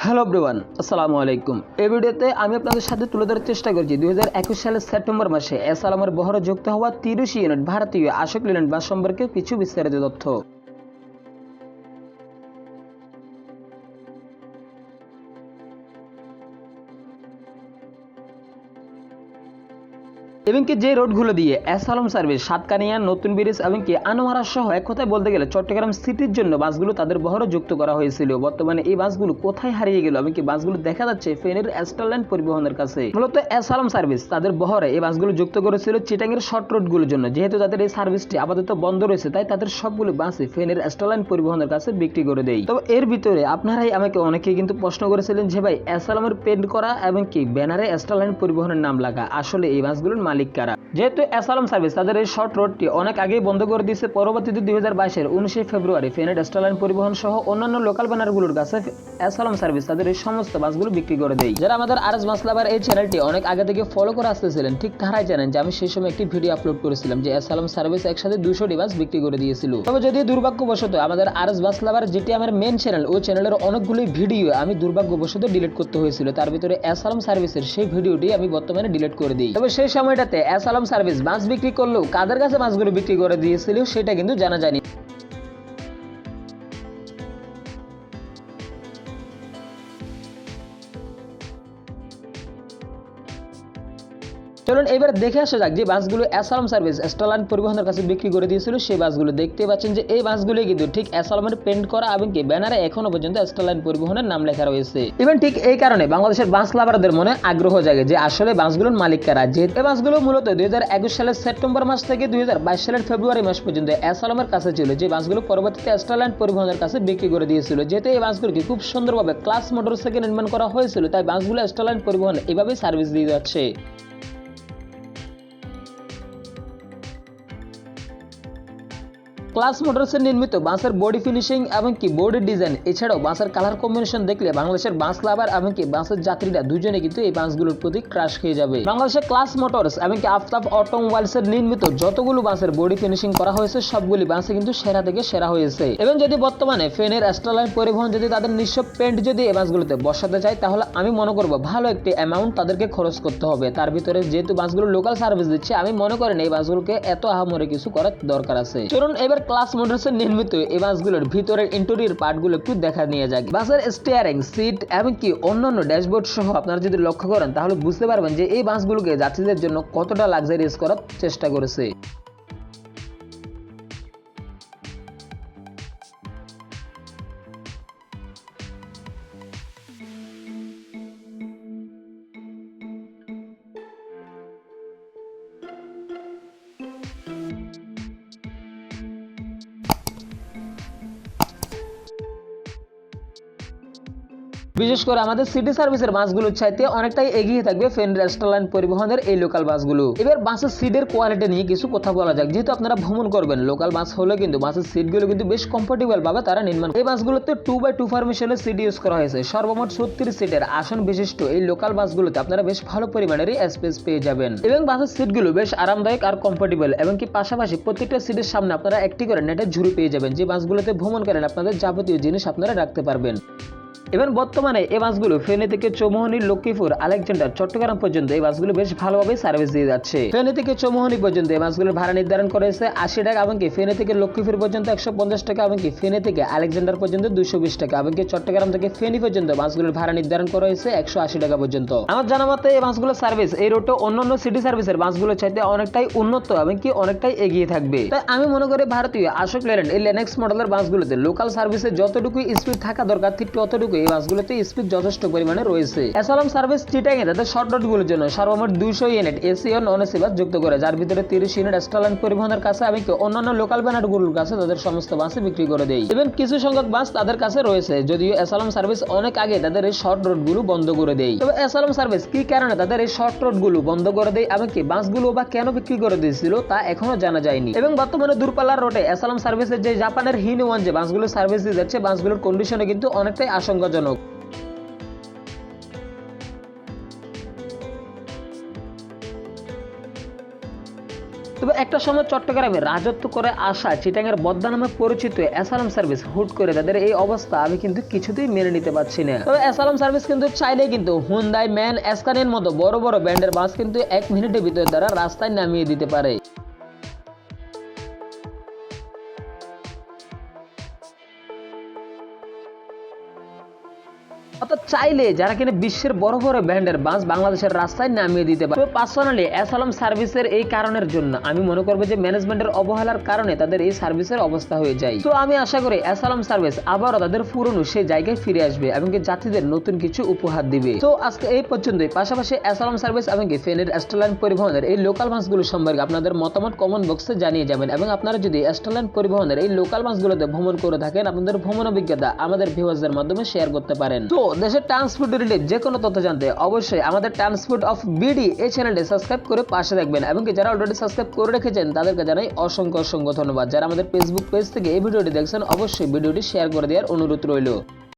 Hello everyone, আসসালামু আলাইকুম। এই ভিডিওতে আমি আপনাদের সাথে তুলে ধরার চেষ্টা করছি 2021 সালের সেপ্টেম্বর মাসে এস আলমের বহরে যুক্ত হওয়া 30 ইউনিট ভারতীয় আশোক লেল্যান্ড বাস সম্পর্কে কিছু বিস্তারিত তথ্য। এমনকি যে রোডগুলো দিয়ে এস আলম সার্ভিস সাতকানিয়া, নতুন ব্রিজ এমনকি আনোয়ারা সহ এক কথায় বলতে গেলে চট্টগ্রাম সিটির জন্য বাসগুলো তাদের বহরে যুক্ত করা হয়েছিল। বর্তমানে এই বাসগুলো কোথায় হারিয়ে গেল এমনকি বাসগুলো দেখা যাচ্ছে ফেনীর স্টারলাইন পরিবহনের কাছে। মূলত এস আলম সার্ভিস তাদের বহরে এই বাসগুলো যুক্ত করেছিল চিটাঙ্গের শর্ট রোডগুলোর জন্য। যেহেতু তাদের এই সার্ভিসটি আপাতত বন্ধ রয়েছে তাই তাদের সবগুলো বাসই ফেনীর স্টারলাইন পরিবহনের কাছে বিক্রি করে দেয়। তবে এর ভিতরে আপনারাই আমাকে অনেকেই কিন্তু প্রশ্ন করেছিলেন যে ভাই এস আলমের পেন্ট করা এমনকি ব্যানারে স্টারলাইন পরিবহনের নাম লাগা আসলে এই বাসগুলোর মালিক কারা? যেহেতু এস আলম সার্ভিস তাদের এই শর্ট রোডটি অনেক আগেই বন্ধ করে দিয়েছে, পরবর্তীতে 2022-এর 19 ফেব্রুয়ারি ফেনীর স্টারলাইন পরিবহন সহ অন্যান্য লোকাল ব্যানারগুলোর কাছে এস আলম সার্ভিস তাদের এই সমস্ত বাসগুলো বিক্রি করে দেয়। যারা আমাদের আরএস বাস লাভার এই চ্যানেলটি অনেক আগে থেকে ফলো করে আসতেছিলেন ঠিক তারাই জানেন যে আমি সেই সময় একটি ভিডিও আপলোড করেছিলাম যে এস আলম সার্ভিস একসাথে 200টি বাস বিক্রি করে দিয়েছিল। তবে যদি দুর্ভাগ্যবশত আমাদের আরএস বাস লাভার যেটি আমার মেন চ্যানেল, ওই চ্যানেলের অনেকগুলো ভিডিও আমি দুর্ভাগ্যবশত ডিলিট করতে হয়েছিল। তার ভিতরে এস আলম সার্ভিসের সেই ভিডিওটি আমি বর্তমানে ডিলিট করে দিই। তবে সেই সময়টাতে এস আলম সার্ভিস বাস বিক্রি করলেও কাদের কাছে বাসগুলো বিক্রি করে দিয়েছিল সেটা কিন্তু জানা যায়নি। চলুন এবার দেখে আসা যাক যে বাসগুলো এস আলম সার্ভিস স্টারলাইন পরিবহনের কাছে বিক্রি করে দিয়েছিল সেই বাসগুলো। দেখতে পাচ্ছেন যে এই বাসগুলো কিন্তু ঠিক এস আলমের পেন্ট করা এবং কি ব্যানারে এখনো পর্যন্ত স্টারলাইন পরিবহনের নাম লেখা রয়েছে। ইভেন ঠিক এই কারণে বাংলাদেশের বাস লাভারদের মনে আগ্রহ জাগে যে আসলে বাসগুলোর মালিক কারা। যেহেতু এই বাসগুলো মূলত 2021 সালের সেপ্টেম্বর মাস থেকে 2022 সালের ফেব্রুয়ারি মাস পর্যন্ত এস আলমের কাছে ছিল, যে বাসগুলো পরবর্তীতে স্টারলাইন পরিবহনের কাছে বিক্রি করে দিয়েছিল। যেহেতু এই বাসগুলোকে খুব সুন্দরভাবে ক্লাস মোটরস থেকে নির্মাণ করা হয়েছিল তাই বাসগুলো স্টারলাইন পরিবহন এভাবেই সার্ভিস দিয়ে যাচ্ছে। ক্লাস মোটরসের নির্মিত বাসের বডি ফিনিশিং এবং কি বডি ডিজাইন এছাড়াও বাসের কালার কম্বিনেশন দেখলে বাংলাদেশের বাস লাভার এবং কি বাসের যাত্রীরা দুজনে কিন্তু এই বাসগুলোর প্রতি ক্রাশ খেয়ে যাবে। বাংলাদেশের ক্লাস মোটরস এবং কি আফতাব অটোমোবাইলস এর নির্মিত যতগুলো বাসের বডি ফিনিশিং করা হয়েছে সবগুলি বাসে কিন্তু সেরা থেকে সেরা হয়েছে। এবং যদি বর্তমানে ফেনীর স্টারলাইন পরিবহন যদি তাদের নিজস্ব পেন্ট যদি এই বাসগুলোতে বসাতে চায় তাহলে আমি মনে করব ভালো একটি অ্যামাউন্ট তাদেরকে খরচ করতে হবে। তার ভিতরে যেহেতু বাসগুলো লোকাল সার্ভিস দিচ্ছে আমি মনে করি এই বাসগুলোকে এত আহামরি কিছু করার দরকার আছে। চলুন এবার ক্লাস মোটরসের নির্মিত এই বাসগুলোর ভিতরের ইন্টেরিয়র পার্টগুলো একটু দেখা নিয়ে যাক। বাসের স্টিয়ারিং, সিট এবং কি অন্যান্য ড্যাশবোর্ড সহ আপনারা যদি লক্ষ্য করেন তাহলে বুঝতে পারবেন যে এই বাসগুলোকে যাত্রীদের জন্য কতটা লাক্সারিয়াস করার চেষ্টা করেছে। বিশেষ করে আমাদের সিটি সার্ভিসের বাসগুলোর চাইতে অনেকটাই এগিয়ে থাকবে ফেনীর স্টারলাইন পরিবহনের এই লোকাল বাসগুলো। এবার বাসের সিটের কোয়ালিটি নিয়ে কিছু কথা বলা যাক। যেহেতু আপনারা ভ্রমণ করবেন লোকাল বাস হলে কিন্তু বাসের সিটগুলো কিন্তু বেশ কমফোর্টেবল ভাবে তারা নির্মাণ। এই বাসগুলোতে 2x2 ফরমেশনের সিট ইউজ করা হয়েছে। সর্বমোট 36 সিটের আসন বিশিষ্ট এই লোকাল বাসগুলোতে আপনারা বেশ ভালো পরিমাণের স্পেস পেয়ে যাবেন এবং বাসের সিটগুলো বেশ আরামদায়ক আর কমফোর্টেবল এবং কি পাশাপাশি প্রত্যেকটা সিটের সামনে আপনারা একটি করে নেটের ঝুড়ি পেয়ে যাবেন। যে বাসগুলোতে ভ্রমণ করেন আপনাদের যাবতীয় জিনিস আপনারা রাখতে পারবেন। এবং বর্তমানে এই বাসগুলো ফেনী থেকে চৌমুহনী, লক্ষ্মীপুর, আলেকজান্ডার, চট্টগ্রাম পর্যন্ত এই বাসগুলো বেশ ভালোভাবে সার্ভিস দিয়ে যাচ্ছে। ফেনী থেকে চৌমুহনী পর্যন্ত এই বাসগুলোর ভাড়া নির্ধারণ করা হয়েছে 80 টাকা এবং কি ফেনী থেকে লক্ষ্মীপুর পর্যন্ত 150 টাকা এবং কি ফেনী থেকে আলেকজান্ডার পর্যন্ত 220 টাকা এবং কি চট্টগ্রাম থেকে ফেনী পর্যন্ত বাসগুলোর ভাড়া নির্ধারণ করা হয়েছে 180 টাকা পর্যন্ত। আমার জানা মতে এই বাসগুলোর সার্ভিস এই রুটে অন্যান্য সিটি সার্ভিসের বাসগুলোর চাইতে অনেকটাই উন্নত এবং কি অনেকটাই এগিয়ে থাকবে। তাই আমি মনে করি ভারতীয় আশোক লেল্যান্ড এই লেনেক্স মডেলের বাসগুলোতে লোকাল সার্ভিসে যতটুকু স্পিড থাকা দরকার ঠিক ততটুকু এই বাসগুলোতে যথেষ্ট পরিমাণে রয়েছে। এস আলম সার্ভিস চিটাঙ্গে তাদের শর্ট রুটগুলোর জন্য সর্বমোট 200 ইউনিট এসি ও নন এসি বাস যুক্ত করে, যার ভিতরে 30 ইউনিট স্টারলাইন পরিবহনের কাছে এবং অন্যান্য লোকাল ব্যানারগুলোর কাছে তাদের সমস্ত বাসে বিক্রি করে দেয়। এবং কিছু সংখ্যক বাস তাদের কাছে রয়েছে, যদিও এস আলম সার্ভিস অনেক আগে তাদের এই শর্ট রুটগুলো বন্ধ করে দেয়। তবে এস আলম সার্ভিস কি কারণে তাদের এই শর্ট রুটগুলো বন্ধ করে দেয় এবং কি বাসগুলো বা কেন বিক্রি করে দিয়েছিল তা এখনো জানা যায়নি। এবং বর্তমানে দূরপাল্লার রুটে এস আলম সার্ভিসের যে জাপানের হিনওয়ান যে বাসগুলো সার্ভিস দিয়ে যাচ্ছে বাসগুলোর কন্ডিশনে কিন্তু অনেকটাই আশঙ্কাজনক। তবে একটা সময় চট্টগ্রামে রাজত্ব করে আসা চিটাঙ্গের বদ্দা নামে পরিচিত অ্যাসালাম সার্ভিস হুট করে তাদের এই অবস্থা আমি কিন্তু কিছুতেই মেনে নিতে পারছি না। তবে অ্যাসালাম সার্ভিস কিন্তু চাইলে কিন্তু হুন্ডাই ম্যান এসকানের মতো বড় বড় ব্র্যান্ডের বাস কিন্তু 1 মিনিটের ভিতরে তারা রাস্তায় নামিয়ে দিতে পারে। অর্থাৎ চাইলে যারা কিনা বিশ্বের বড় বড় ব্র্যান্ডের বাস বাংলাদেশের রাস্তায় নামিয়ে দিতে পারে। পার্সোনালি অ্যাসালাম সার্ভিসের এই কারণের জন্য আমি মনে করবো যে ম্যানেজমেন্টের অবহেলার কারণে তাদের এই সার্ভিসের অবস্থা হয়ে যায়। তো আমি আশা করি অ্যাসালাম সার্ভিস আবারও তাদের পুরনো সেই জায়গায় ফিরে আসবে এবং যাত্রীদের নতুন কিছু উপহার দিবে। তো আজকে এই পর্যন্তই। পাশাপাশি অ্যাসালাম সার্ভিস এবং ফেনীর স্টারলাইন পরিবহনের এই লোকাল বাসগুলো সম্পর্কে আপনাদের মতামত কমেন্ট বক্সে জানিয়ে যাবেন এবং আপনারা যদি স্টারলাইন পরিবহনের এই লোকাল বাসগুলোতে ভ্রমণ করে থাকেন আপনাদের ভ্রমণ অভিজ্ঞতা আমাদের ভিউয়ারদের মাধ্যমে শেয়ার করতে পারেন। তো দেশের ট্রান্সপোর্ট রিলেটেড যে কোনো তথ্য জানতে অবশ্যই আমাদের ট্রান্সপোর্ট অফ বিডি এই চ্যানেলটি সাবস্ক্রাইব করে পাশে রাখবেন এবং যারা অলরেডি সাবস্ক্রাইব করে রেখেছেন তাদেরকে জানাই অসংখ্য অসংখ্য ধন্যবাদ। যারা আমাদের ফেসবুক পেজ থেকে এই ভিডিওটি দেখছেন অবশ্যই ভিডিওটি শেয়ার করে দেওয়ার অনুরোধ রইল।